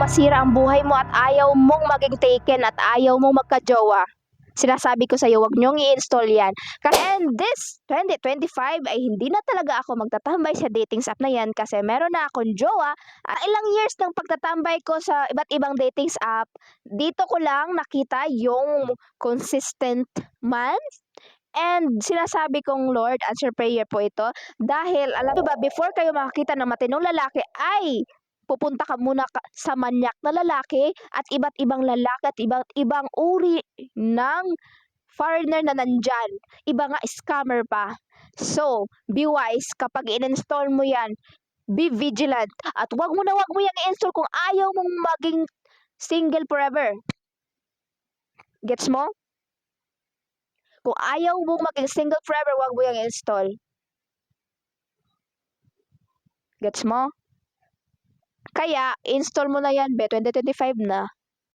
masira ang buhay mo at ayaw mong maging taken at ayaw mong magka-jowa, sinasabi ko sa'yo, huwag niyong i-install yan. And this 2025 ay hindi na talaga ako magtatambay sa dating app na yan kasi meron na akong jowa. Ilang years ng pagtatambay ko sa iba't ibang dating app, dito ko lang nakita yung consistent man. And sinasabi kong Lord, answer prayer po ito. Dahil alam ba, before kayo makakita ng matinong lalaki ay pupunta ka muna sa manyak na lalaki at iba't ibang lalaki at iba't ibang uri ng foreigner na nandyan. Iba nga scammer pa. So, be wise kapag in-install mo yan. Be vigilant. At wag mo yung i-install kung ayaw mong maging single forever. Gets mo? Kung ayaw mong maging single forever, wag mo yung i-install. Gets mo? Kaya, install mo na yan, 2025 na.